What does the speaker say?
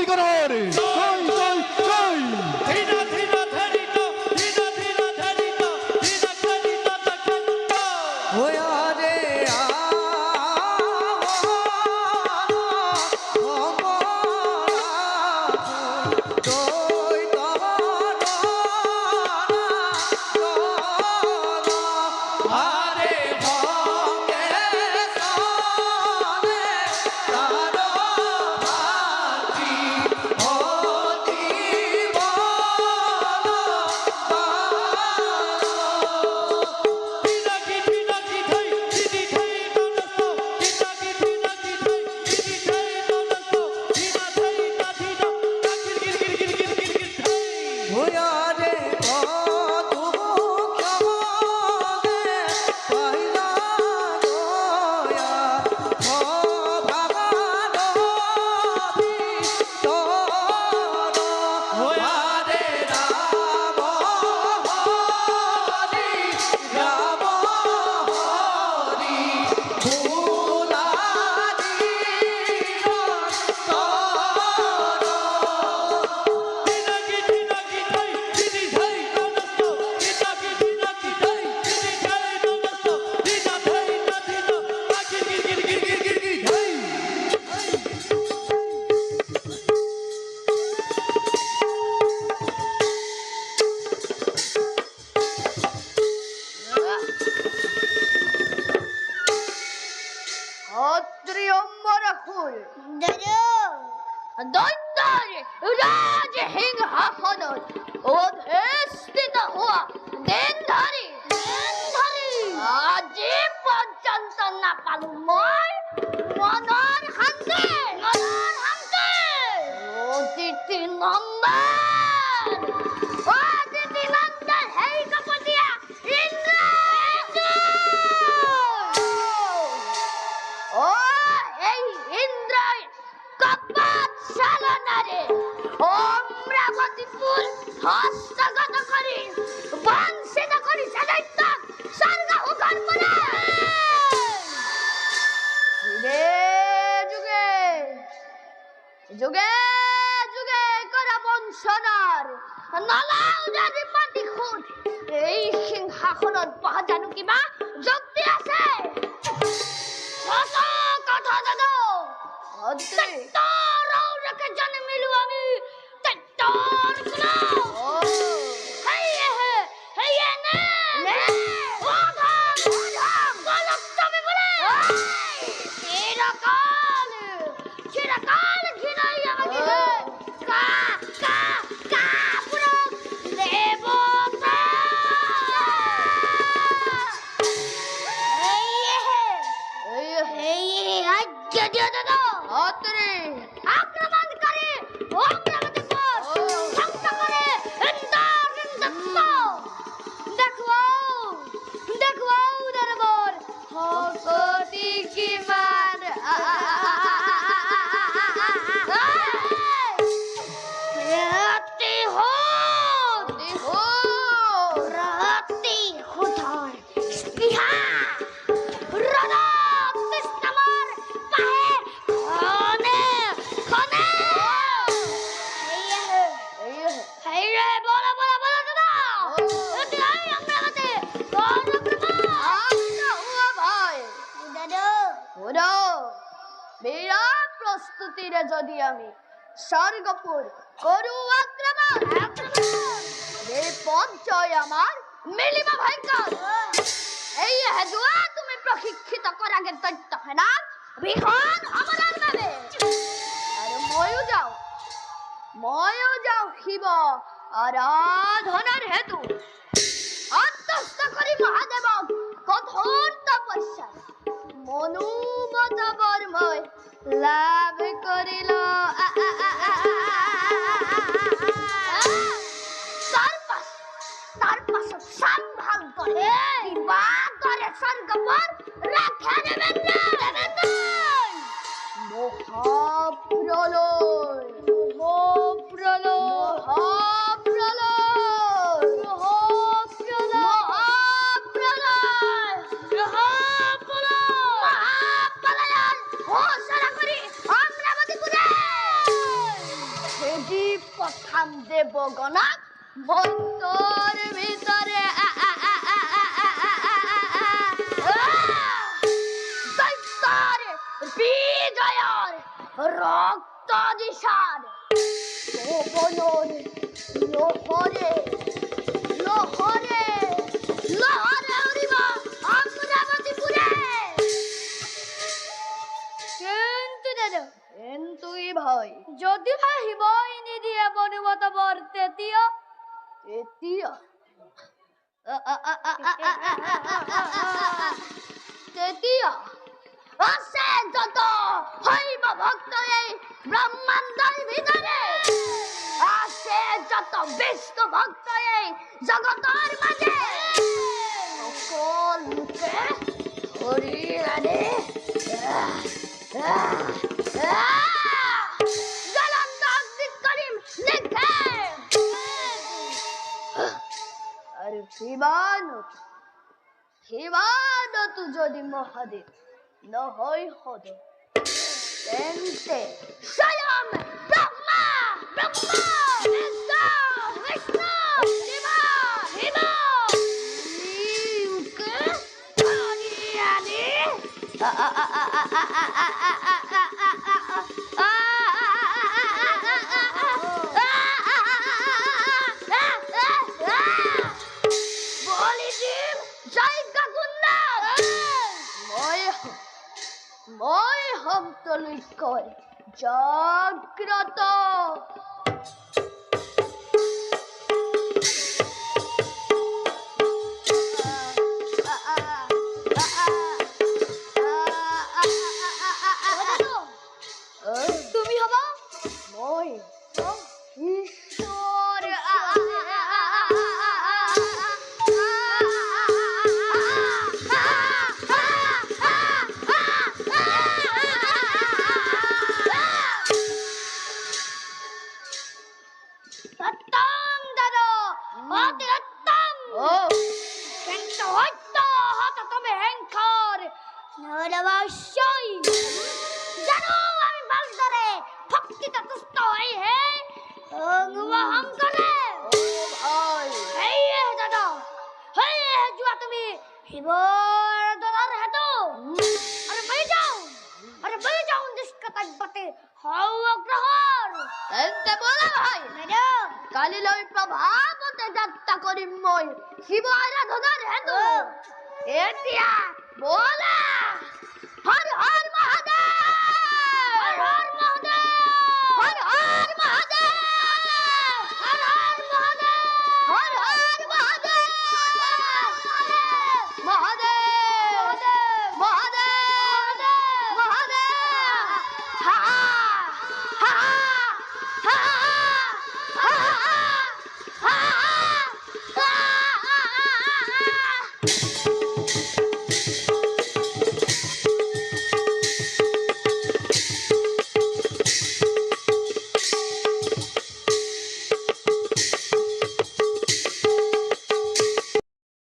গণর জয় জয় জয়। ধীরা ধীরা ধরিত ধীরা ধীরা ধরিত ধীরা ধরিত তখন্ত ওয়া রে দৈত্যের রাজসিংহাসনত অধিষ্ঠিত হওয়া দিনধারী আজি পর্যন্ত না পালো মই মনৰ শান্তি অতিথি নন্দন হেৰি কপটীয়া ইন্দ্ৰ এই ইন্দ্ৰই কপাট চালনাৰে অমৰাৱতীপুৰ হস্তগত কৰি বঞ্চিত কৰিছে দৈত্যক স্বৰ্গসুখৰ পৰা। যুগে যুগে যুগে কৰা বঞ্চনাৰ নলাও যদি পাতি খুদ এই সিংহাসনত বহা জানো কিবা যুক্তি আছে? কথা দাদা দৈত্যকে জন্মিলো আমি দৈত্যৰ চিরকাল ঘিরাই আমাকে কা কা কা পুরো দেবতা আজ্ঞা দিয়ে দাদা আক্রমণ করে অমরাবতী পর ধ্বংস করে দেখো দেখো দরবার হকতি কি মান প্রস্তুতিরে যদি আমি স্বর্গপুর করু আক্রমণ এই পঞ্চয় আমার মিলিবা ভয়ঙ্কর এই হেদুয়া তুমি প্রশিক্ষিত করাগে দৈত্য হেনা বিহন আমাদের ভাবে আর ময়ও যাও শিব আরাধনার হেতু আত্মস্থ করি মহাদেব কঠোর তপস্যা মনুমত বর্ময় লাভ করিল তার পাশ সম্ভাল করে কিবা করে স্বর্গপর রাখা দেবেন না মহাপ্রলয় পথাম দেবগণা মন্তর ভিতরে দৈত্যর বিজয়র রক্ত দিশার শোভনর লোহরে লোহরে লোহরে উড়িবা অমরাবতীপুরে। কিন্তু দাদা কিন্তুই ভাই যদি ভাই নিদিয়ে বনুমত বর্তে তিয়া এতিয়া তেতিয়া আছে যত হইব ভক্ত এই ব্রহ্মাণ্ডর ভিতরে, আছে যত বিষ্ণু ভক্ত এই জগতের মাঝে, সকলকে হরি রাধে জ্বলন্ত অগ্নি করিম লিখে আর শিবানত যদি মহাদেব নহই হদ তেন্তে স্বয়ং ব্রহ্মা বিষ্ণু শিব শিবকে আনি বলিদিম জায়গা গুন্ডা মই হম তলুই কয় জাগ্রত। তুমি হবা মই ঈশ্বর। সত্যম দাদা অতি উত্তম। কিন্তু হয়তো হত তুমি হেঙ্কর নরবশ্যই জানো আমি বালদারে ভক্তিতে তুষ্ট হই হে অঙ্গহং করে। ও ভাই এই দাদা এই জুয়া তুমি হিবর দাদার হেতু আরে বই যাও নিষ্কা তাকবতে হও অগ্রহর এতে বলা ভাই ম্যাডাম কালি লই প্রভাবতে যাত্রা করিম মই শিব আরাধনার হেতু এতিয়া বলা হর হর